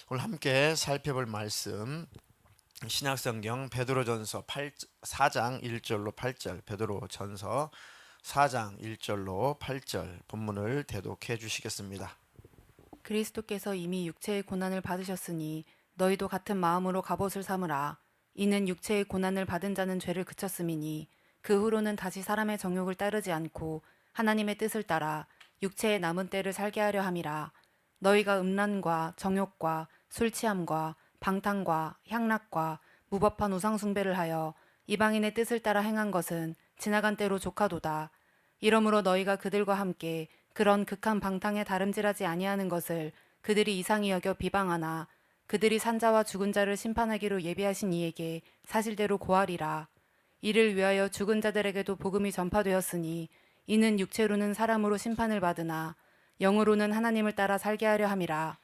오늘 함께 살펴볼 말씀 신약성경 베드로전서 4장 1절로 8절, 베드로전서 4장 1절로 8절 본문을 대독해 주시겠습니다. 그리스도께서 이미 육체의 고난을 받으셨으니 너희도 같은 마음으로 갑옷을 삼으라. 이는 육체의 고난을 받은 자는 죄를 그쳤음이니 그 후로는 다시 사람의 정욕을 따르지 않고 하나님의 뜻을 따라 육체의 남은 때를 살게 하려 함이라. 너희가 음란과 정욕과 술 취함과 방탕과 향락과 무법한 우상 숭배를 하여 이방인의 뜻을 따라 행한 것은 지나간 때로 조카도다. 이러므로 너희가 그들과 함께 그런 극한 방탕에 다름질하지 아니하는 것을 그들이 이상히 여겨 비방하나 그들이 산자와 죽은 자를 심판하기로 예비하신 이에게 사실대로 고하리라. 이를 위하여 죽은 자들에게도 복음이 전파되었으니 이는 육체로는 사람으로 심판을 받으나 영으로는 하나님을 따라 살게 하려 함이라.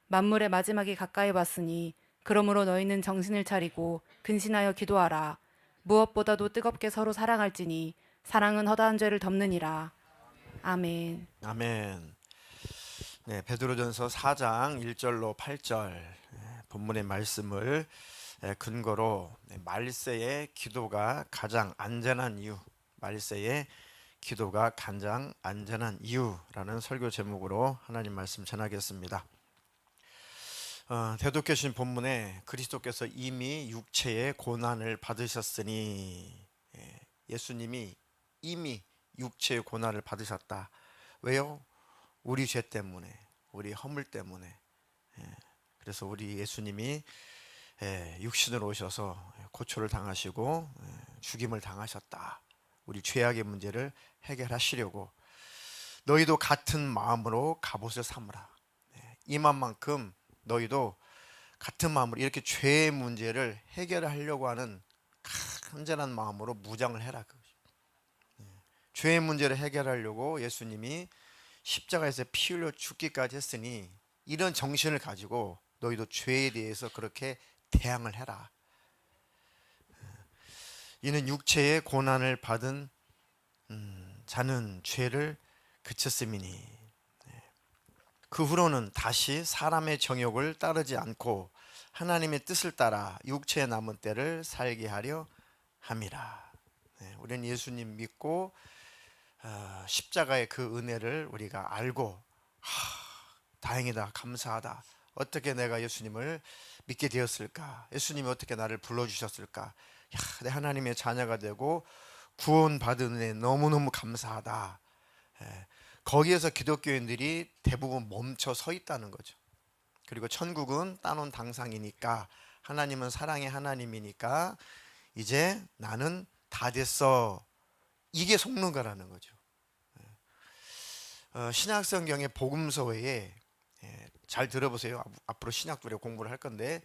만물의 마지막이 가까이 왔으니 그러므로 너희는 정신을 차리고 근신하여 기도하라. 무엇보다도 뜨겁게 서로 사랑할지니 사랑은 허다한 죄를 덮느니라. 아멘. 아멘. 네, 베드로전서 4장 1절로 8절 본문의 말씀을 근거로 말세의 기도가 가장 안전한 이유, 말세의 기도가 가장 안전한 이유라는 설교 제목으로 하나님 말씀 전하겠습니다. 대독해주신 본문에 그리스도께서 이미 육체의 고난을 받으셨으니, 예수님이 이미 육체의 고난을 받으셨다. 왜요? 우리 죄 때문에, 우리 허물 때문에. 그래서 우리 예수님이 육신으로 오셔서 고초를 당하시고 죽임을 당하셨다. 우리 죄악의 문제를 해결하시려고 너희도 같은 마음으로 갑옷을 삼으라. 이만큼 너희도 같은 마음으로 이렇게 죄의 문제를 해결하려고 하는 간절한 마음으로 무장을 해라. 죄의 문제를 해결하려고 예수님이 십자가에서 피 흘려 죽기까지 했으니 이런 정신을 가지고 너희도 죄에 대해서 그렇게 대항을 해라. 이는 육체의 고난을 받은 자는 죄를 그쳤음이니 그 후로는 다시 사람의 정욕을 따르지 않고 하나님의 뜻을 따라 육체의 남은 때를 살게 하려 함이라. 우리는 예수님 믿고 십자가의 그 은혜를 우리가 알고 다행이다, 감사하다. 어떻게 내가 예수님을 믿게 되었을까? 예수님이 어떻게 나를 불러주셨을까? 내 하나님의 자녀가 되고 구원받은 은혜 너무너무 감사하다. 거기에서 기독교인들이 대부분 멈춰 서 있다는 거죠. 그리고 천국은 따놓은 당상이니까, 하나님은 사랑의 하나님이니까 이제 나는 다 됐어, 이게 속는 거라는 거죠. 신약성경의 복음서 외에, 잘 들어보세요. 앞으로 신약들의 공부를 할 건데,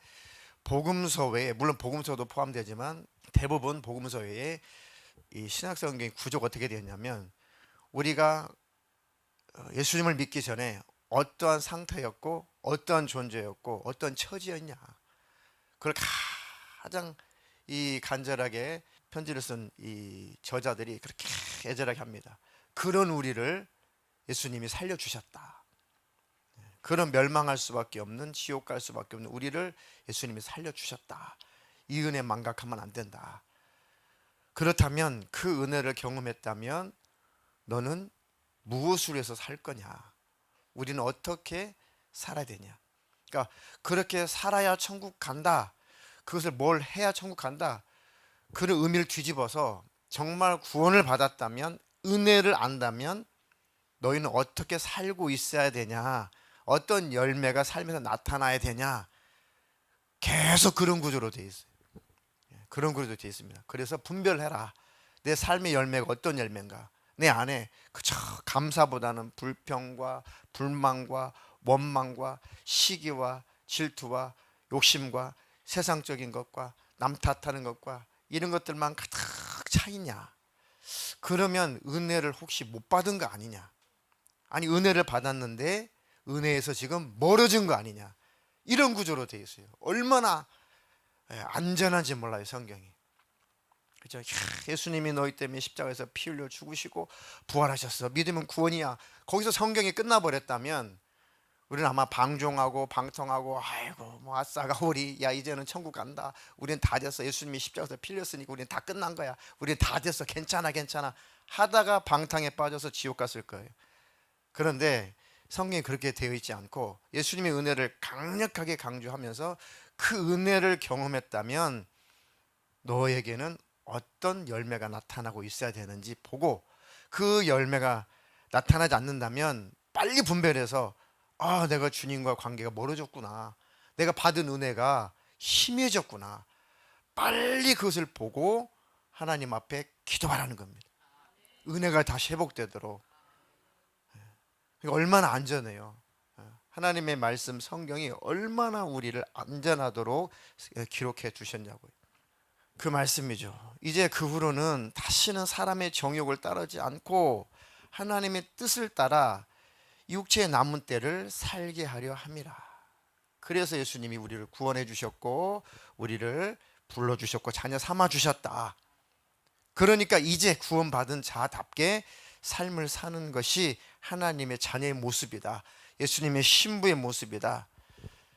복음서 외에, 물론 복음서도 포함되지만 대부분 복음서 외에 이 신약성경의 구조가 어떻게 되었냐면, 우리가 예수님을 믿기 전에 어떠한 상태였고 어떠한 존재였고 어떤 처지였냐, 그걸 가장 이 간절하게 편지를 쓴 이 저자들이 그렇게 애절하게 합니다. 그런 우리를 예수님이 살려주셨다. 그런 멸망할 수밖에 없는, 지옥 갈 수밖에 없는 우리를 예수님이 살려주셨다. 이 은혜 망각하면 안 된다. 그렇다면, 그 은혜를 경험했다면 너는 무엇으로 해서 살 거냐, 우리는 어떻게 살아야 되냐. 그러니까 그렇게 살아야 천국 간다, 그것을 뭘 해야 천국 간다, 그런 의미를 뒤집어서 정말 구원을 받았다면, 은혜를 안다면 너희는 어떻게 살고 있어야 되냐, 어떤 열매가 삶에서 나타나야 되냐, 계속 그런 구조로 되어 있어요. 그런 구조로 되어 있습니다. 그래서 분별해라. 내 삶의 열매가 어떤 열매인가. 내 안에 그저 감사보다는 불평과 불만과 원망과 시기와 질투와 욕심과 세상적인 것과 남 탓하는 것과 이런 것들만 가득 차 있냐, 그러면 은혜를 혹시 못 받은 거 아니냐, 아니 은혜를 받았는데 은혜에서 지금 멀어진 거 아니냐, 이런 구조로 되어 있어요. 얼마나 안전한지 몰라요, 성경이. 그죠? 예수님이 너희 때문에 십자가에서 피 흘려 죽으시고 부활하셨어. 믿으면 구원이야. 거기서 성경이 끝나버렸다면 우리는 아마 방종하고 방통하고 아이고 뭐 아싸가 우리 야 이제는 천국 간다. 우리는 다 됐어. 예수님이 십자가에서 피 흘렸으니까 우리는 다 끝난 거야. 우리는 다 됐어. 괜찮아 괜찮아 하다가 방탕에 빠져서 지옥 갔을 거예요. 그런데 성경이 그렇게 되어 있지 않고 예수님의 은혜를 강력하게 강조하면서 그 은혜를 경험했다면 너에게는 어떤 열매가 나타나고 있어야 되는지 보고 그 열매가 나타나지 않는다면 빨리 분별해서 아, 내가 주님과 관계가 멀어졌구나. 내가 받은 은혜가 희미해졌구나. 빨리 그것을 보고 하나님 앞에 기도하라는 겁니다. 은혜가 다시 회복되도록. 그러니까 얼마나 안전해요. 하나님의 말씀 성경이 얼마나 우리를 안전하도록 기록해 두셨냐고요. 그 말씀이죠. 이제 그 후로는 다시는 사람의 정욕을 따르지 않고 하나님의 뜻을 따라 육체의 남은 때를 살게 하려 함이라. 그래서 예수님이 우리를 구원해 주셨고 우리를 불러주셨고 자녀 삼아 주셨다. 그러니까 이제 구원받은 자답게 삶을 사는 것이 하나님의 자녀의 모습이다. 예수님의 신부의 모습이다.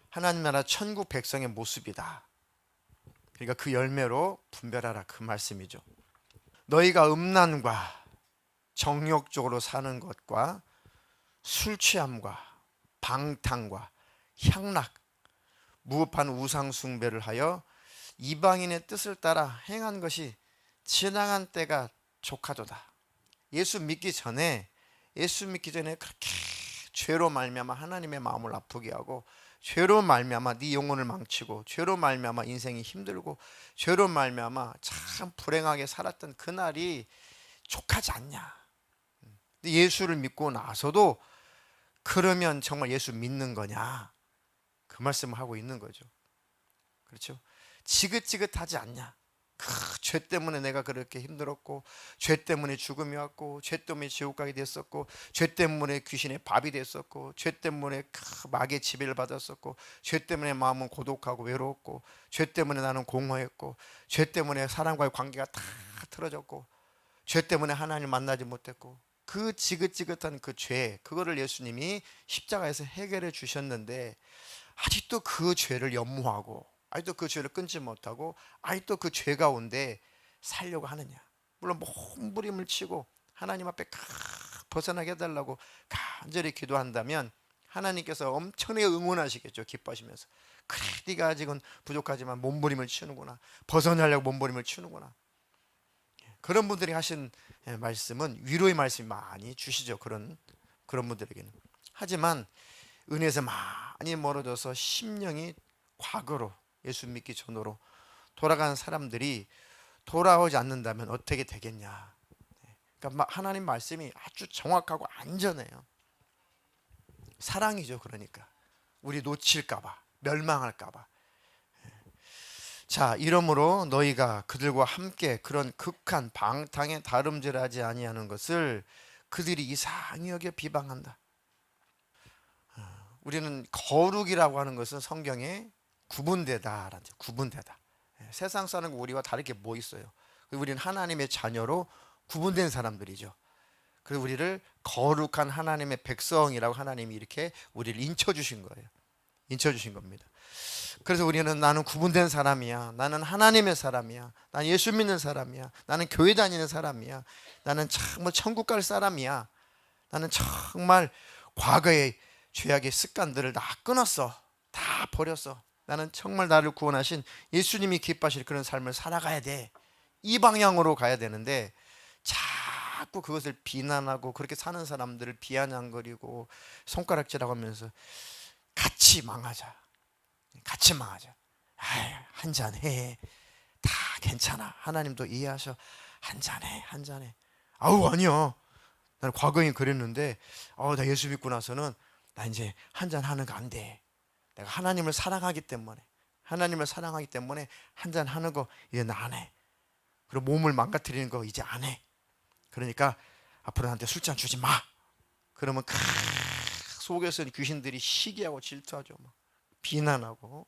하나님 나라 천국 백성의 모습이다. 그러니까 그 열매로 분별하라 그 말씀이죠. 너희가 음란과 정욕적으로 사는 것과 술 취함과 방탕과 향락, 무법한 우상 숭배를 하여 이방인의 뜻을 따라 행한 것이 지나간 때가 족하도다. 예수 믿기 전에 그렇게 죄로 말미암아 하나님의 마음을 아프게 하고 죄로 말미암아 네 영혼을 망치고 죄로 말미암아 인생이 힘들고 죄로 말미암아 참 불행하게 살았던 그날이 족하지 않냐. 근데 예수를 믿고 나서도 그러면 정말 예수 믿는 거냐? 그 말씀을 하고 있는 거죠. 그렇죠? 지긋지긋하지 않냐? 죄 때문에 내가 그렇게 힘들었고 죄 때문에 죽음이 왔고 죄 때문에 지옥 가게 됐었고 죄 때문에 귀신의 밥이 됐었고 죄 때문에 마귀의 지배를 받았었고 죄 때문에 마음은 고독하고 외로웠고 죄 때문에 나는 공허했고 죄 때문에 사람과의 관계가 다 틀어졌고 죄 때문에 하나님을 만나지 못했고 그 지긋지긋한 그 죄, 그거를 예수님이 십자가에서 해결해 주셨는데 아직도 그 죄를 연모하고 아직도 그 죄를 끊지 못하고 아직도 그 죄 가운데 살려고 하느냐. 물론 몸부림을 치고 하나님 앞에 벗어나게 해달라고 간절히 기도한다면 하나님께서 엄청나게 응원하시겠죠. 기뻐하시면서 그래 네가 아직은 부족하지만 몸부림을 치는구나. 벗어나려고 몸부림을 치는구나. 그런 분들이 하신 말씀은 위로의 말씀이 많이 주시죠. 그런 분들에게는. 하지만 은혜에서 많이 멀어져서 심령이 과거로 예수 믿기 전으로 돌아간 사람들이 돌아오지 않는다면 어떻게 되겠냐. 그러니까 하나님 말씀이 아주 정확하고 안전해요. 사랑이죠. 그러니까 우리 놓칠까봐 멸망할까봐. 자, 이러므로 너희가 그들과 함께 그런 극한 방탕에 다름질하지 아니하는 것을 그들이 이상히 여겨 비방한다. 우리는 거룩이라고 하는 것은 성경에 구분되다라는 구분되다. 세상 사는 우리와 다르게 뭐 있어요? 우리는 하나님의 자녀로 구분된 사람들이죠. 그래서 우리를 거룩한 하나님의 백성이라고 하나님이 이렇게 우리를 인쳐주신 거예요. 인쳐주신 겁니다. 그래서 우리는 나는 구분된 사람이야. 나는 하나님의 사람이야. 나는 예수 믿는 사람이야. 나는 교회 다니는 사람이야. 나는 정말 천국 갈 사람이야. 나는 정말 과거의 죄악의 습관들을 다 끊었어. 다 버렸어. 나는 정말 나를 구원하신 예수님이 기뻐하실 그런 삶을 살아가야 돼. 이 방향으로 가야 되는데 자꾸 그것을 비난하고 그렇게 사는 사람들을 비아냥거리고 손가락질하고 하면서 같이 망하자. 같이 망하자. 한잔해. 다 괜찮아. 하나님도 이해하셔. 한잔해. 한잔해. 아우 아니야. 나는 과거에 그랬는데 나 예수 믿고 나서는 나 이제 한잔하는 거 안 돼. 내가 하나님을 사랑하기 때문에 한잔하는 거 이제 나 안 해. 그리고 몸을 망가뜨리는 거 이제 안 해. 그러니까 앞으로 나한테 술잔 주지 마. 그러면 속에서 귀신들이 시기하고 질투하죠. 비난하고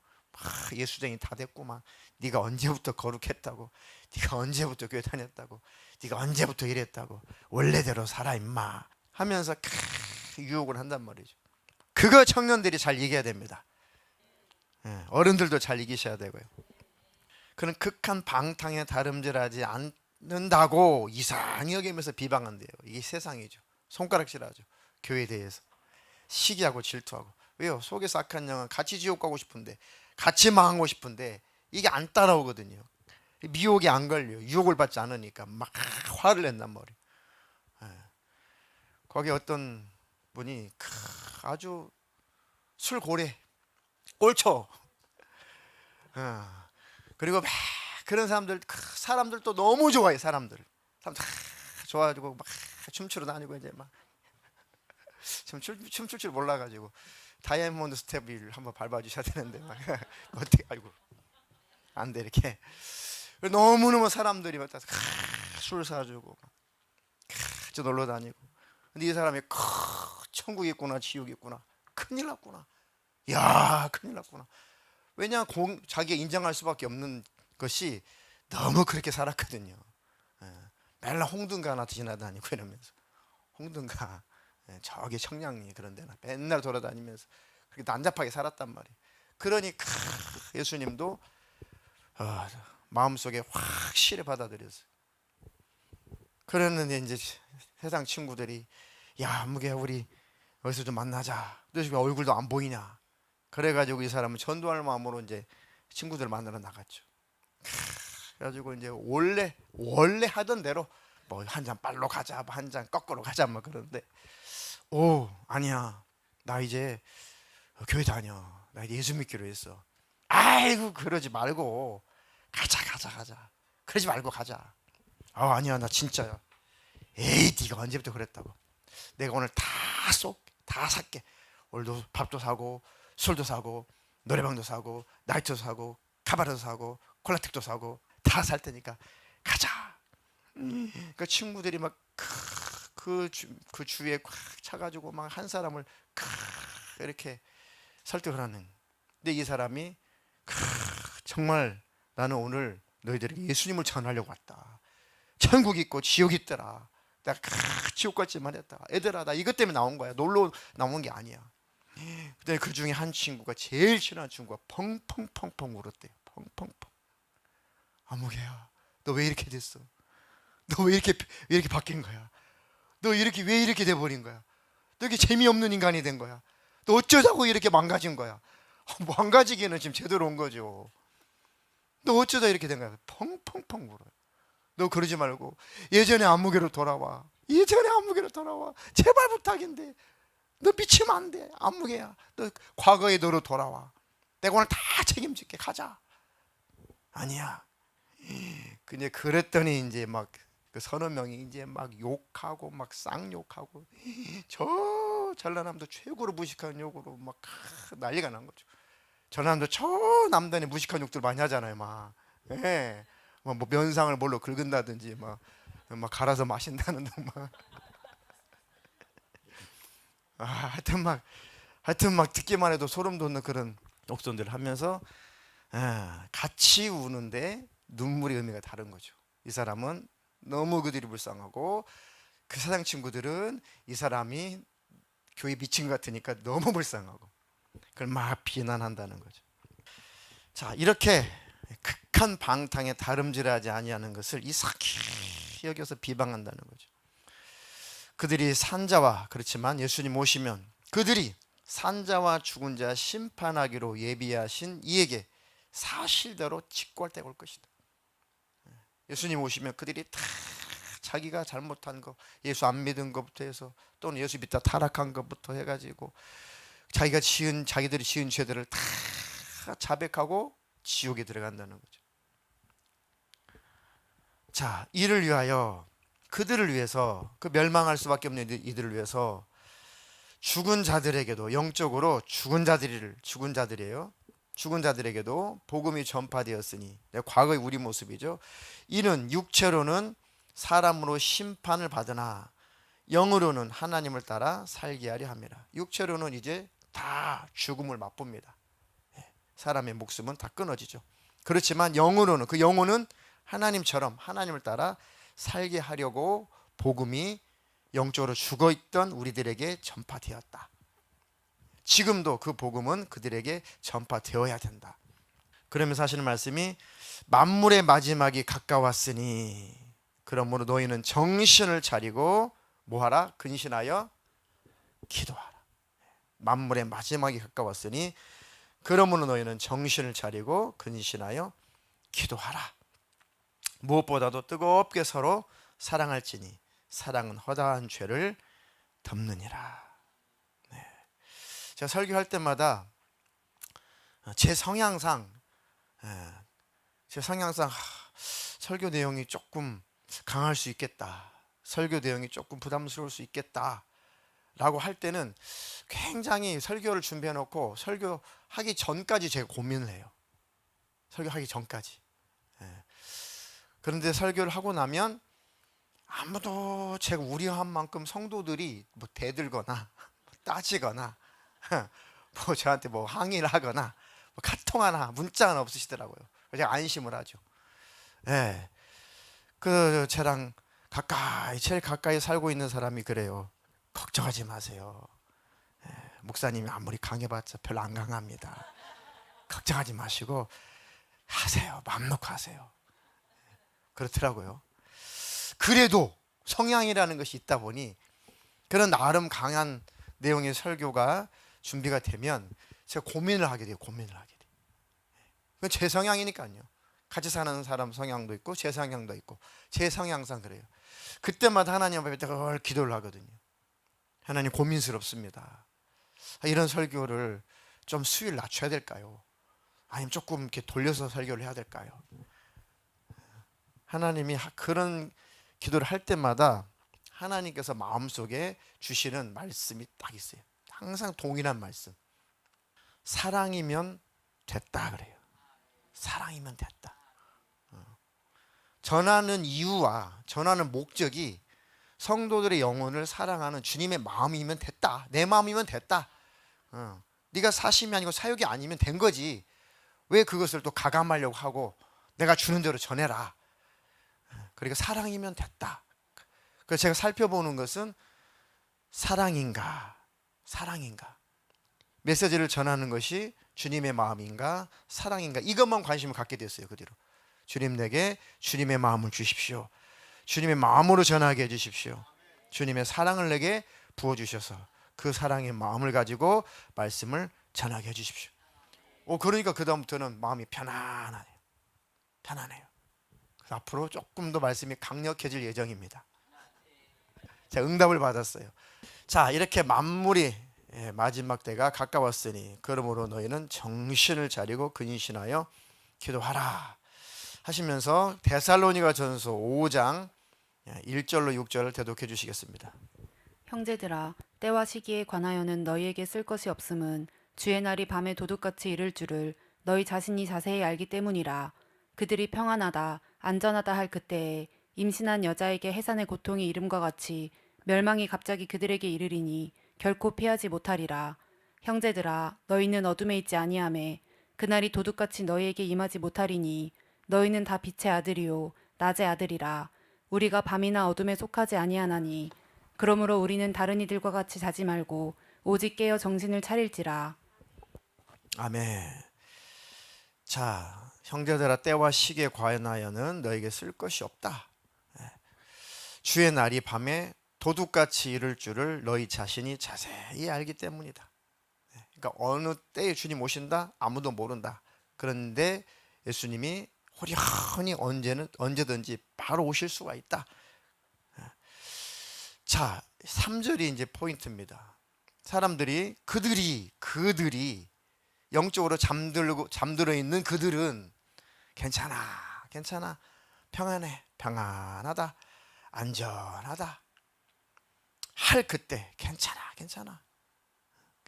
예수쟁이 다 됐구만. 네가 언제부터 거룩했다고, 네가 언제부터 교회 다녔다고, 네가 언제부터 이랬다고, 원래대로 살아 임마 하면서 유혹을 한단 말이죠. 그거 청년들이 잘 이겨야 됩니다. 어른들도 잘 이기셔야 되고요. 그런 극한 방탕에 다름질하지 않는다고 이상히 여기면서 비방한대요. 이게 세상이죠. 손가락질하죠. 교회에 대해서 시기하고 질투하고. 왜요? 속에서 악한 영은 같이 지옥 가고 싶은데, 같이 망하고 싶은데 이게 안 따라오거든요. 미혹이 안 걸려요. 유혹을 받지 않으니까 막 화를 낸단 말이에요. 거기 어떤 분이 아주 술고래, 꼴초, 그리고 막 그런 사람들도 너무 좋아해. 사람들 좋아가지고 막 춤추러 다니고, 이제 막 춤출 줄 몰라가지고 다이아몬드 스텝을 한번 밟아주셔야 되는데 막 어떻게, 아이고 안 돼 이렇게. 너무너무 사람들이 막 술 사주고 저 놀러 다니고. 근데 이 사람이 천국 있구나 지옥 있구나, 큰일 났구나, 야 큰일 났구나. 왜냐, 자기가 인정할 수밖에 없는 것이 너무 그렇게 살았거든요. 맨날 홍등가나 지나다니고 이러면서, 홍등가 저기 청량리 그런 데나 맨날 돌아다니면서 그렇게 난잡하게 살았단 말이에요. 그러니 예수님도 마음속에 확실히 받아들였어요. 그랬는데 이제 세상 친구들이, 야 안무개야 우리 어디서 좀 만나자. 너 왜 얼굴도 안 보이냐. 그래가지고 이 사람은 전도할 마음으로 이제 친구들 만나러 나갔죠. 그래가지고 이제 원래 하던 대로 뭐 한 잔 빨로 가자, 뭐 한 잔 거꾸로 가자, 뭐 그러는데, 오 아니야, 나 이제 교회 다녀, 나 이제 예수 믿기로 했어. 아이고 그러지 말고 가자. 그러지 말고 가자. 아니야 나 진짜야. 에이 네가 언제부터 그랬다고. 내가 오늘 다 살게. 오늘도 밥도 사고 술도 사고 노래방도 사고 나이트도 사고 카바레도 사고 콜라텍도 사고 다 살 테니까 가자. 그 친구들이 막 그 주위에 꽉 차가지고 막 한 사람을 이렇게 설득을 하는. 근데 이 사람이 정말 나는 오늘 너희들에게 예수님을 전하려고 왔다. 천국 있고 지옥 있더라. 내가 지옥 갈지만 했다. 애들아 나 이것 때문에 나온 거야. 놀러 나온 게 아니야. 근데 그 중에 한 친구가, 제일 친한 친구가 펑펑펑펑 울었대요. 펑펑펑. 아무개야 너 왜 이렇게 됐어? 너 왜 이렇게 바뀐 거야? 너 왜 이렇게 돼버린 거야? 너 이렇게 재미없는 인간이 된 거야? 너 어쩌자고 이렇게 망가진 거야? 망가지기는 지금 제대로 온 거죠. 너 어쩌다 이렇게 된 거야? 펑펑펑 울어요. 너 그러지 말고 예전의 안무개로 돌아와. 제발 부탁인데. 너 미치면 안 돼. 안무개야. 너 과거의 너로 돌아와. 내가 오늘 다 책임질게. 가자. 아니야. 근데 그랬더니 이제 막 그 서너 명이 이제 막 욕하고 막 쌍욕하고, 저 전라남도 최고로 무식한 욕으로 막 난리가 난 거죠. 전라남도 저 남단에 무식한 욕들 많이 하잖아요. 막 뭐 면상을 뭘로 긁은다든지 막 갈아서 마신다는 등 막 하여튼 막 듣기만 해도 소름 돋는 그런 옥선들을 하면서 같이 우는데 눈물의 의미가 다른 거죠. 이 사람은 너무 그들이 불쌍하고, 그 세상 친구들은 이 사람이 교회 미친 것 같으니까 너무 불쌍하고, 그걸 막 비난한다는 거죠. 자, 이렇게 극한 방탕에 다름질하지 아니하는 것을 이삭히 여겨서 비방한다는 거죠. 그들이 산자와, 그렇지만 예수님 오시면 그들이 산자와 죽은 자 심판하기로 예비하신 이에게 사실대로 직고할 때가 올 것이다. 예수님 오시면 그들이 다 자기가 잘못한 거, 예수 안 믿은 것부터 해서, 또는 예수 믿다 타락한 것부터 해가지고 자기들이 지은 죄들을 다 자백하고 지옥에 들어간다는 거죠. 자, 이를 위하여, 그들을 위해서, 그 멸망할 수밖에 없는 이들을 위해서 죽은 자들에게도, 영적으로 죽은 자들이에요. 죽은 자들에게도 복음이 전파되었으니, 과거의 우리 모습이죠. 이는 육체로는 사람으로 심판을 받으나 영으로는 하나님을 따라 살게 하려 함이라. 육체로는 이제 다 죽음을 맛봅니다. 사람의 목숨은 다 끊어지죠. 그렇지만 영으로는, 그 영혼은 하나님처럼 하나님을 따라 살게 하려고 복음이 영적으로 죽어있던 우리들에게 전파되었다. 지금도 그 복음은 그들에게 전파되어야 된다. 그러면서 하시는 말씀이 만물의 마지막이 가까웠으니 그러므로 너희는 정신을 차리고 뭐하라? 근신하여 기도하라. 만물의 마지막이 가까웠으니 그러므로 너희는 정신을 차리고 근신하여 기도하라. 무엇보다도 뜨겁게 서로 사랑할지니 사랑은 허다한 죄를 덮느니라. 네. 제가 설교할 때마다 제 성향상 설교 내용이 조금 강할 수 있겠다, 설교 내용이 조금 부담스러울 수 있겠다 라고 할 때는 굉장히 설교를 준비해 놓고 설교하기 전까지 제가 고민을 해요. 설교하기 전까지. 그런데 설교를 하고 나면 아무도 제가 우려한 만큼 성도들이 뭐 대들거나 따지거나 뭐 저한테 뭐 항의를 하거나 뭐 카톡 하나 문자 하나 없으시더라고요. 제가 안심을 하죠. 그 저랑 제일 가까이 살고 있는 사람이 그래요. 걱정하지 마세요. 목사님이 아무리 강해봤자 별로 안 강합니다. 걱정하지 마시고 하세요. 마음 놓고 하세요. 그렇더라고요. 그래도 성향이라는 것이 있다 보니 그런 나름 강한 내용의 설교가 준비가 되면 제가 고민을 하게 돼요. 그건 제 성향이니까요. 같이 사는 사람 성향도 있고 제 성향도 있고 제 성향상 그래요. 그때마다 하나님 앞에 늘 기도를 하거든요. 하나님, 고민스럽습니다. 이런 설교를 좀 수위를 낮춰야 될까요? 아니면 조금 이렇게 돌려서 설교를 해야 될까요? 하나님이 그런 기도를 할 때마다 하나님께서 마음속에 주시는 말씀이 딱 있어요. 항상 동일한 말씀. 사랑이면 됐다 그래요. 사랑이면 됐다. 전하는 이유와 전하는 목적이 성도들의 영혼을 사랑하는 주님의 마음이면 됐다. 내 마음이면 됐다. 네가 사심이 아니고 사욕이 아니면 된 거지. 왜 그것을 또 가감하려고 하고 내가 주는 대로 전해라. 그러니까 사랑이면 됐다. 그래서 제가 살펴보는 것은 사랑인가 메시지를 전하는 것이 주님의 마음인가 사랑인가, 이것만 관심을 갖게 됐어요. 그 뒤로 주님, 내게 주님의 마음을 주십시오. 주님의 마음으로 전하게 해주십시오. 주님의 사랑을 내게 부어주셔서 그 사랑의 마음을 가지고 말씀을 전하게 해주십시오. 그러니까 그 다음부터는 마음이 편안해요. 그래서 앞으로 조금 더 말씀이 강력해질 예정입니다. 제가 응답을 받았어요. 자, 이렇게 만물이 마지막 때가 가까웠으니 그러므로 너희는 정신을 차리고 근신하여 기도하라 하시면서 데살로니가 전서 5장 1절로 6절을 대독해 주시겠습니다. 형제들아, 때와 시기에 관하여는 너희에게 쓸 것이 없음은 주의 날이 밤에 도둑같이 이를 줄을 너희 자신이 자세히 알기 때문이라. 그들이 평안하다 안전하다 할 그때에 임신한 여자에게 해산의 고통이 이름과 같이 멸망이 갑자기 그들에게 이르리니 결코 피하지 못하리라. 형제들아, 너희는 어둠에 있지 아니하매 그날이 도둑같이 너희에게 임하지 못하리니 너희는 다 빛의 아들이요 낮의 아들이라. 우리가 밤이나 어둠에 속하지 아니하나니 그러므로 우리는 다른 이들과 같이 자지 말고 오직 깨어 정신을 차릴지라. 아멘. 자, 형제들아, 때와 시기에 관하여는 너에게 쓸 것이 없다. 주의 날이 밤에 도둑같이 이를 줄을 너희 자신이 자세히 알기 때문이다. 그러니까 어느 때에 주님 오신다? 아무도 모른다. 그런데 예수님이 호련히 언제든지 바로 오실 수가 있다. 자, 3절이 이제 포인트입니다. 사람들이 그들이 영적으로 잠들어 있는 그들은 괜찮아, 평안하다, 안전하다 할 그때 괜찮아.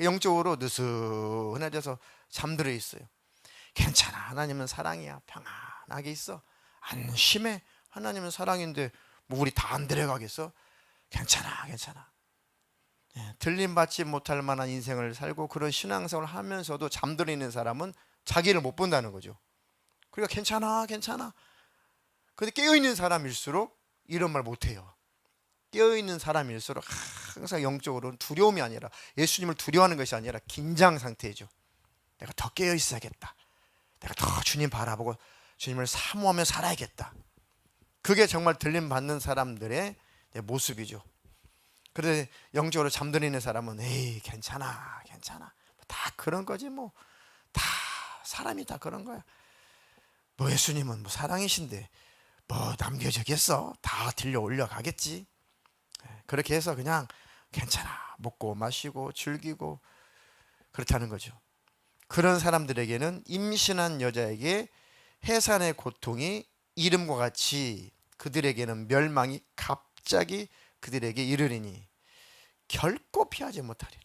영적으로 느슨해져서 잠들어 있어요. 괜찮아, 하나님은 사랑이야, 평안하게 있어, 안심해, 하나님은 사랑인데 뭐 우리 다 안 데려가겠어? 괜찮아. 들림받지 못할 만한 인생을 살고 그런 신앙생활을 하면서도 잠들어 있는 사람은 자기를 못 본다는 거죠. 그러니까 괜찮아 괜찮아. 근데 깨어있는 사람일수록 이런 말 못해요. 깨어있는 사람일수록 항상 영적으로는 두려움이 아니라, 예수님을 두려워하는 것이 아니라 긴장 상태죠. 내가 더 깨어있어야겠다. 내가 더 주님 바라보고 주님을 사모하며 살아야겠다. 그게 정말 들림 받는 사람들의 모습이죠. 그런데 영적으로 잠들이는 사람은 에이 괜찮아 괜찮아, 다 그런 거지 뭐, 다 사람이 다 그런 거야. 뭐 예수님은 뭐 사랑이신데 뭐 남겨주겠어, 다 들려 올려가겠지. 그렇게 해서 그냥 괜찮아 먹고 마시고 즐기고 그렇다는 거죠. 그런 사람들에게는 임신한 여자에게 해산의 고통이 이름과 같이 그들에게는 멸망이 갑자기 그들에게 이르리니 결코 피하지 못하리라.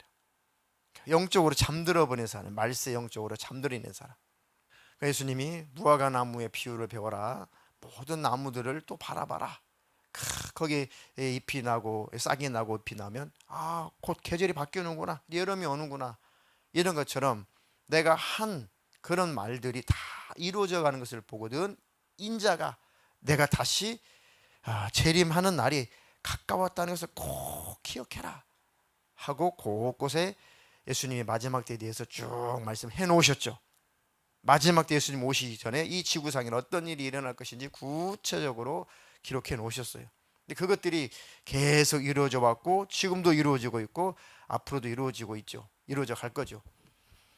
영적으로 잠들어 버린 사람, 말세 영적으로 잠들어 있는 사람. 예수님이 무화과 나무의 비유를 배워라. 모든 나무들을 또 바라봐라. 거기에 잎이 나고 싹이 나고 잎이 나면 곧 계절이 바뀌는구나, 여름이 오는구나, 이런 것처럼 내가 한 그런 말들이 다 이루어져 가는 것을 보거든 인자가 내가 다시 재림하는 날이 가까웠다는 것을 꼭 기억해라 하고 곳곳에 예수님의 마지막 때에 대해서 쭉 말씀해 놓으셨죠. 마지막 때 예수님 오시기 전에 이 지구상에 어떤 일이 일어날 것인지 구체적으로 기록해 놓으셨어요. 근데 그것들이 계속 이루어져 왔고 지금도 이루어지고 있고 앞으로도 이루어지고 있죠. 이루어져 갈 거죠.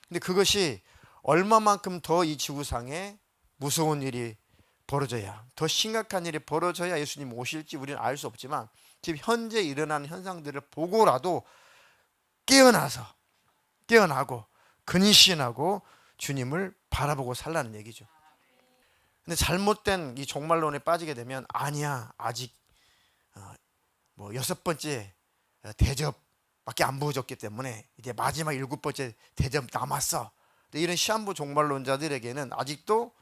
근데 그것이 얼마만큼 더 이 지구상에 무서운 일이 벌어져야, 더 심각한 일이 벌어져야 예수님 오실지 우리는 알 수 없지만, 지금 현재 일어나는 현상들을 보고라도 깨어나고 근신하고 주님을 바라보고 살라는 얘기죠. 근데 잘못된 이 종말론에 빠지게 되면 아니야 아직 뭐 6번째 대접밖에 안 보여줬기 때문에 이제 마지막 7번째 대접 남았어. 이런 시한부 종말론자들에게는 아직도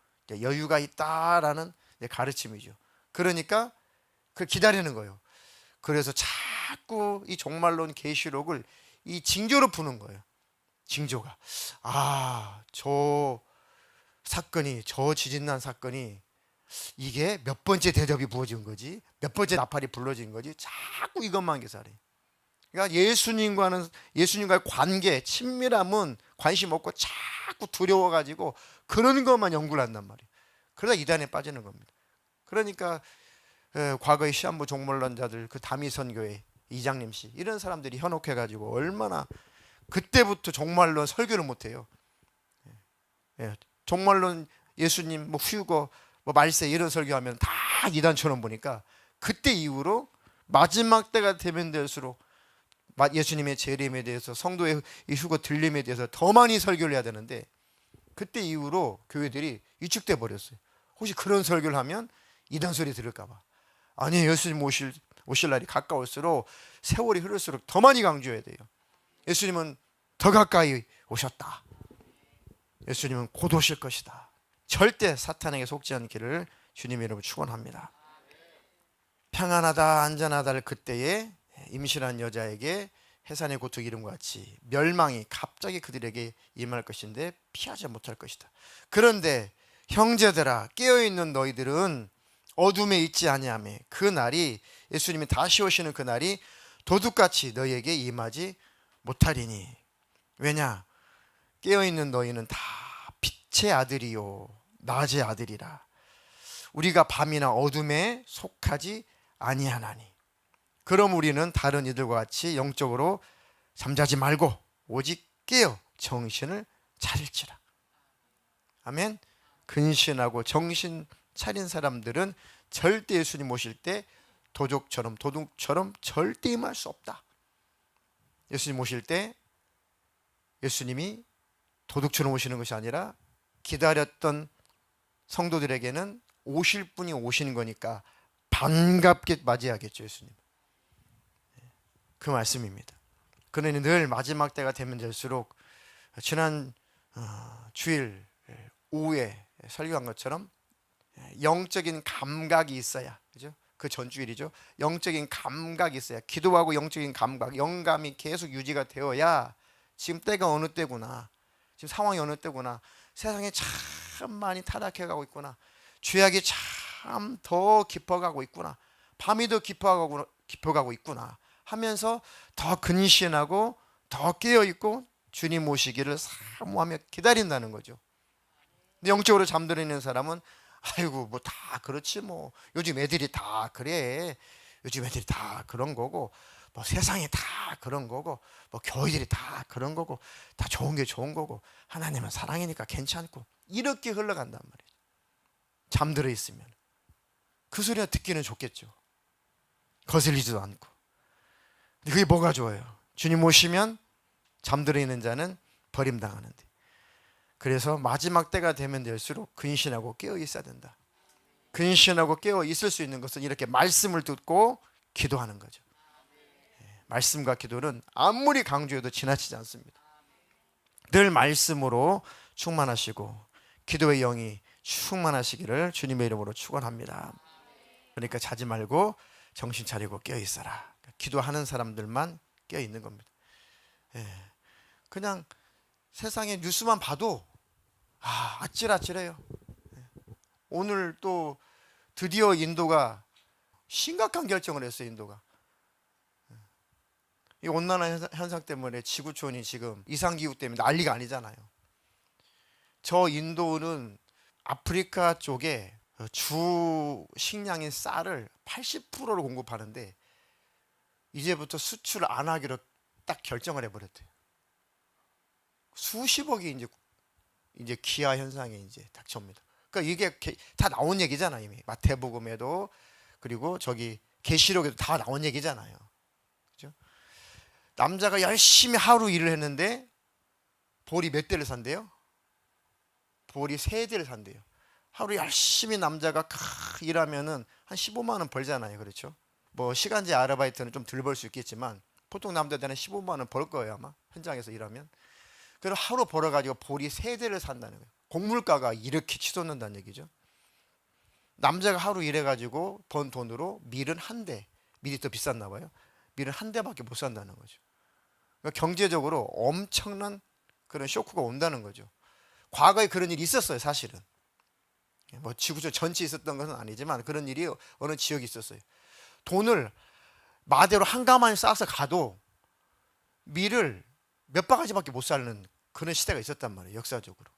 여유가 있다라는 가르침이죠. 그러니까 그걸 기다리는 거예요. 그래서 자꾸 이 종말론 계시록을 이 징조로 푸는 거예요. 징조가 저 사건이, 저 지진난 사건이 이게 몇 번째 대접이 부어진 거지, 몇 번째 나팔이 불러진 거지, 자꾸 이것만 계산해. 그러니까 예수님과의 관계, 친밀함은 관심 없고 자꾸 두려워가지고 그런 것만 연구를 한단 말이에요. 그러다 이단에 빠지는 겁니다. 그러니까 과거의 시한부 종말론자들, 그 다미선교회 이장님 씨, 이런 사람들이 현혹해가지고 얼마나 그때부터 종말론 설교를 못해요. 종말론 예수님 뭐 휴거 뭐 말세 이런 설교하면 다 이단처럼 보니까 그때 이후로 마지막 때가 되면 될수록 예수님의 재림에 대해서, 성도의 휴거 들림에 대해서 더 많이 설교를 해야 되는데, 그때 이후로 교회들이 위축돼 버렸어요. 혹시 그런 설교를 하면 이단 소리 들을까 봐. 아니, 예수님 오실 날이 가까울수록, 세월이 흐를수록 더 많이 강조해야 돼요. 예수님은 더 가까이 오셨다. 예수님은 곧 오실 것이다. 절대 사탄에게 속지 않기를 주님의 이름으로 축원합니다. 평안하다 안전하다를 그때에 임신한 여자에게 해산의 고통 이름과 같이 멸망이 갑자기 그들에게 임할 것인데 피하지 못할 것이다. 그런데 형제들아, 깨어있는 너희들은 어둠에 있지 아니하며 그 날이, 예수님이 다시 오시는 그 날이 도둑같이 너희에게 임하지 못하리니. 왜냐? 깨어있는 너희는 다 빛의 아들이요 낮의 아들이라. 우리가 밤이나 어둠에 속하지 아니하나니. 그럼 우리는 다른 이들과 같이 영적으로 잠자지 말고 오직 깨어 정신을 차릴지라. 아멘. 근신하고 정신 차린 사람들은 절대 예수님 오실 때 도둑처럼 절대 임할 수 없다. 예수님 오실 때 예수님이 도둑처럼 오시는 것이 아니라 기다렸던 성도들에게는 오실 분이 오시는 거니까 반갑게 맞이하겠죠, 예수님. 그 말씀입니다. 그러니 늘 마지막 때가 되면 될수록, 지난 주일 오후에 설교한 것처럼 영적인 감각이 있어야, 그죠? 그 전주일이죠. 영적인 감각이 있어야, 기도하고 영적인 감각, 영감이 계속 유지가 되어야 지금 때가 어느 때구나, 지금 상황이 어느 때구나, 세상에 참 많이 타락해 가고 있구나. 죄악이 참 더 깊어가고 있구나. 밤이 더 깊어가고 있구나 하면서 더 근신하고 더 깨어있고 주님 오시기를 사모하며 기다린다는 거죠. 근데 영적으로 잠들어 있는 사람은 아이고 뭐 다 그렇지 뭐 요즘 애들이 다 그래. 요즘 애들이 다 그런 거고 뭐 세상이 다 그런 거고 뭐 교회들이 다 그런 거고 다 좋은 게 좋은 거고 하나님은 사랑이니까 괜찮고 이렇게 흘러간단 말이에요. 잠들어 있으면 그 소리가 듣기는 좋겠죠. 거슬리지도 않고. 근데 그게 뭐가 좋아요? 주님 오시면 잠들어 있는 자는 버림당하는데. 그래서 마지막 때가 되면 될수록 근신하고 깨어 있어야 된다. 근신하고 깨어 있을 수 있는 것은 이렇게 말씀을 듣고 기도하는 거죠. 말씀과 기도는 아무리 강조해도 지나치지 않습니다. 늘 말씀으로 충만하시고 기도의 영이 충만하시기를 주님의 이름으로 축원합니다. 그러니까 자지 말고 정신 차리고 깨어 있어라. 기도하는 사람들만 깨어 있는 겁니다. 그냥 세상의 뉴스만 봐도 아찔아찔해요. 오늘 또 드디어 인도가 심각한 결정을 했어요. 인도가 이 온난화 현상 때문에 지구촌이 지금 이상기후 때문에 난리가 아니잖아요. 저 인도는 아프리카 쪽에 주 식량인 쌀을 80%를 공급하는데 이제부터 수출 안 하기로 딱 결정을 해버렸대요. 수십억이 이제 기아 현상이 이제 닥쳐옵니다. 그러니까 이게 다 나온 얘기잖아요. 이미 마태복음에도 그리고 저기 계시록에도 다 나온 얘기잖아요. 그죠? 남자가 열심히 하루 일을 했는데 볼이 몇 대를 산대요? 볼이 3대를 산대요. 하루 열심히 남자가 일하면은 한 15만 원 벌잖아요. 그렇죠? 뭐 시간제 아르바이트는 좀 덜 벌 수 있겠지만 보통 남자들은 15만 원 벌 거예요. 아마 현장에서 일하면. 그럼 하루 벌어가지고 볼이 3대를 산다는 거예요. 곡물가가 이렇게 치솟는다는 얘기죠. 남자가 하루 일해가지고 번 돈으로 밀은 1대, 밀이 더 비쌌나 봐요. 밀은 1대밖에 못 산다는 거죠. 그러니까 경제적으로 엄청난 그런 쇼크가 온다는 거죠. 과거에 그런 일이 있었어요. 사실은 뭐 지구촌 전체에 있었던 것은 아니지만 그런 일이 어느 지역에 있었어요. 돈을 마대로 한 가마니 싸서 가도 밀을 몇 바가지밖에 못 사는 그런 시대가 있었단 말이에요. 역사적으로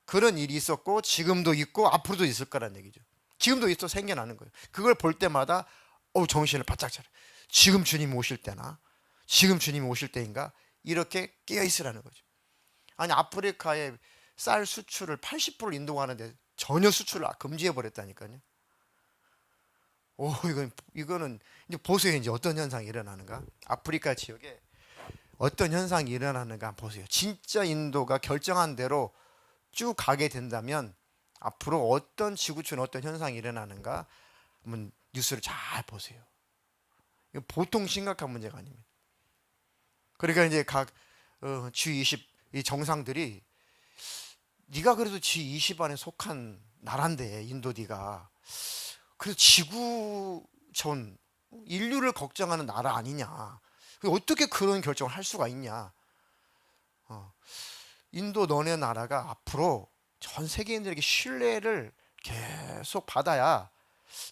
그런 일이 있었고 지금도 있고 앞으로도 있을 거란 얘기죠. 지금도 있어 생겨나는 거예요. 그걸 볼 때마다 정신을 바짝 차려. 지금 주님이 오실 때나 지금 주님이 오실 때인가 이렇게 깨어 있으라는 거죠. 아니 아프리카에 쌀 수출을 80%를 인도하는데 전혀 수출을 금지해 버렸다니까요. 이거는 이제 보세요. 이제 어떤 현상이 일어나는가? 아프리카 지역에 어떤 현상이 일어나는가 보세요. 진짜 인도가 결정한 대로 쭉 가게 된다면 앞으로 어떤 지구촌 어떤 현상이 일어나는가 한번 뉴스를 잘 보세요. 이거 보통 심각한 문제가 아닙니다. 그러니까 이제 각 G20 이 정상들이 네가 그래도 G20 안에 속한 나라인데 인도 네가 그래서 지구촌 인류를 걱정하는 나라 아니냐. 어떻게 그런 결정을 할 수가 있냐. 인도 너네 나라가 앞으로 전 세계인들에게 신뢰를 계속 받아야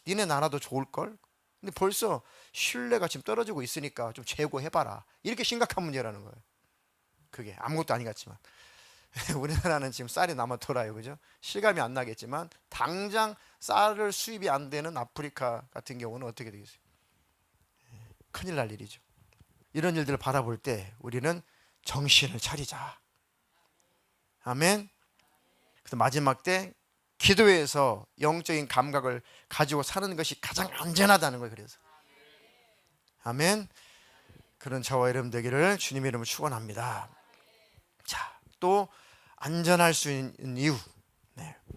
니네 나라도 좋을걸. 근데 벌써 신뢰가 지금 떨어지고 있으니까 좀 재고해봐라. 이렇게 심각한 문제라는 거예요. 그게 아무것도 아니 같지만 우리나라는 지금 쌀이 남아 돌아요. 그죠? 실감이 안 나겠지만 당장 쌀을 수입이 안 되는 아프리카 같은 경우는 어떻게 되겠어요? 큰일 날 일이죠. 이런 일들을 바라볼 때 우리는 정신을 차리자. 아멘. 그래서 마지막 때 기도에서 영적인 감각을 가지고 사는 것이 가장 안전하다는 거예요. 그래서 아멘. 그런 저와 여러분 되기를 주님의 이름으로 축원합니다. 자, 또 안전할 수 있는 이유.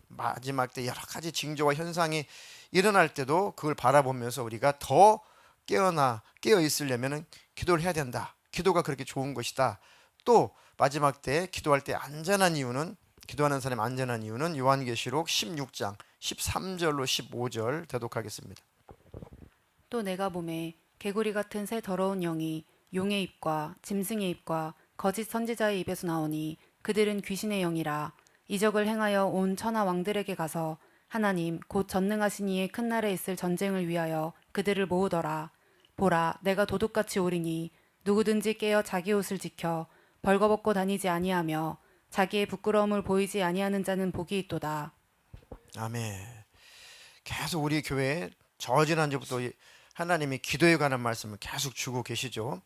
마지막 때 여러 가지 징조와 현상이 일어날 때도 그걸 바라보면서 우리가 더 깨어 있으려면 기도를 해야 된다. 기도가 그렇게 좋은 것이다. 또 마지막 때 기도할 때 안전한 이유는 기도하는 사람이 안전한 이유는 요한계시록 16장 13절로 15절 대독하겠습니다. 또 내가 보매 개구리 같은 새 더러운 영이 용의 입과 짐승의 입과 거짓 선지자의 입에서 나오니 그들은 귀신의 영이라. 이적을 행하여 온 천하 왕들에게 가서 하나님 곧 전능하신 이의 큰 날에 있을 전쟁을 위하여 그들을 모으더라. 보라, 내가 도둑같이 오리니 누구든지 깨어 자기 옷을 지켜 벌거벗고 다니지 아니하며 자기의 부끄러움을 보이지 아니하는 자는 복이 있도다. 아멘. 계속 우리 교회에 저지난주부터 하나님이 기도에 관한 말씀을 계속 주고 계시죠.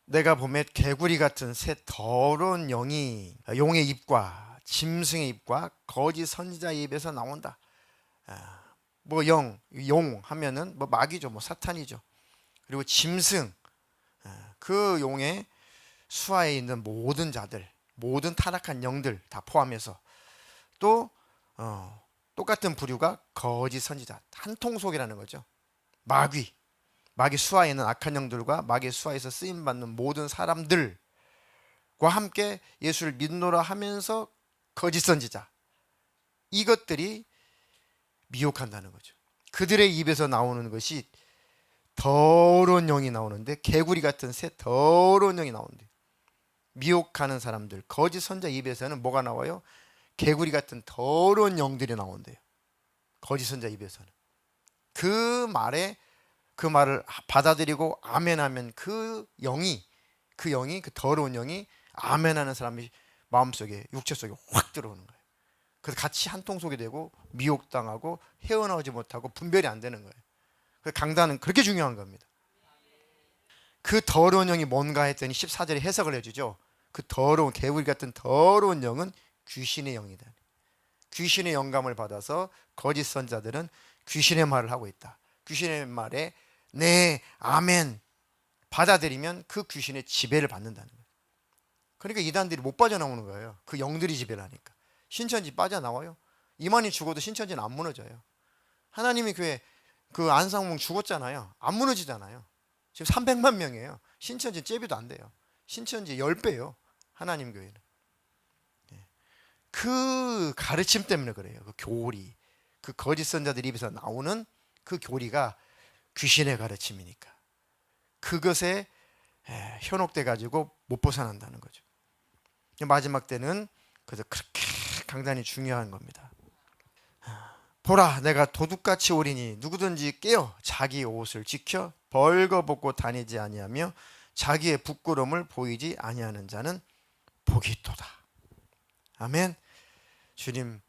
내가 보면 개구리 같은 새 더러운 영이 용의 입과 짐승의 입과 거짓 선지자의 입에서 나온다. 뭐 용 하면은 뭐 마귀죠, 뭐 사탄이죠. 그리고 짐승, 그 용의 수하에 있는 모든 자들, 모든 타락한 영들 다 포함해서 또 똑같은 부류가 거짓 선지자, 한 통속이라는 거죠. 마귀 수하에 있는 악한 영들과 마귀 수하에서 쓰임 받는 모든 사람들과 함께 예수를 믿노라 하면서 거짓 선지자, 이것들이 미혹한다는 거죠. 그들의 입에서 나오는 것이 더러운 영이 나오는데, 개구리 같은 새 더러운 영이 나오는데, 미혹하는 사람들, 거짓 선자 입에서는 뭐가 나와요? 개구리 같은 더러운 영들이 나온대요. 거짓 선자 입에서는. 그 말을 받아들이고 아멘하면 그 더러운 영이 아멘하는 사람이 마음속에, 육체 속에 확 들어오는 거예요. 그래서 같이 한 통속이 되고 미혹당하고 헤어나오지 못하고 분별이 안 되는 거예요. 그 강단은 그렇게 중요한 겁니다. 그 더러운 영이 뭔가 했더니 14절에 해석을 해주죠. 그 더러운 개구리 같은 더러운 영은 귀신의 영이다. 귀신의 영감을 받아서 거짓 선자들은 귀신의 말을 하고 있다. 귀신의 말에 네, 아멘 받아들이면 그 귀신의 지배를 받는다는 거예요. 그러니까 이단들이 못 빠져나오는 거예요. 그 영들이 지배를 하니까. 신천지 빠져나와요. 이만희 죽어도 신천지는 안 무너져요. 하나님이 교회 그 안상몽 죽었잖아요. 안 무너지잖아요. 지금 300만 명이에요. 신천지 잽이도 안 돼요. 신천지 10배예요. 하나님 교회는. 그 가르침 때문에 그래요. 그 교리, 그 거짓 선자들 입에서 나오는 그 교리가 귀신의 가르침이니까 그것에 현혹돼 가지고 못 벗어난다는 거죠. 마지막 때는 그래서 그렇게 강단이 중요한 겁니다. 보라, 내가 도둑같이 오리니 누구든지 깨어 자기 옷을 지켜 벌거벗고 다니지 아니하며 자기의 부끄러움을 보이지 아니하는 자는 복이 있도다. 아멘. 주님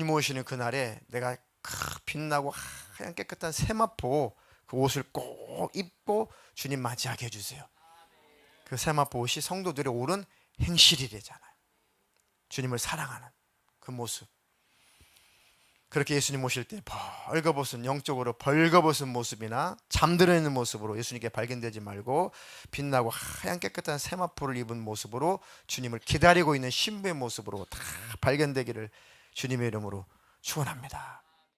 오시는 그날에 내가 빛나고 하얀 깨끗한 세마포 그 옷을 꼭 입고 주님 맞이하게 해주세요. 그 세마포 옷이 성도들의 옳은 행실이래잖아요. 주님을 사랑하는 그 모습. 그렇게 예수님 오실 때 벌거벗은, 영적으로 벌거벗은 모습이나 잠들어 있는 모습으로 예수님께 발견되지 말고 빛나고 하얀 깨끗한 세마포를 입은 모습으로 주님을 기다리고 있는 신부의 모습으로 다 발견되기를 주님의 이름으로 축원합니다.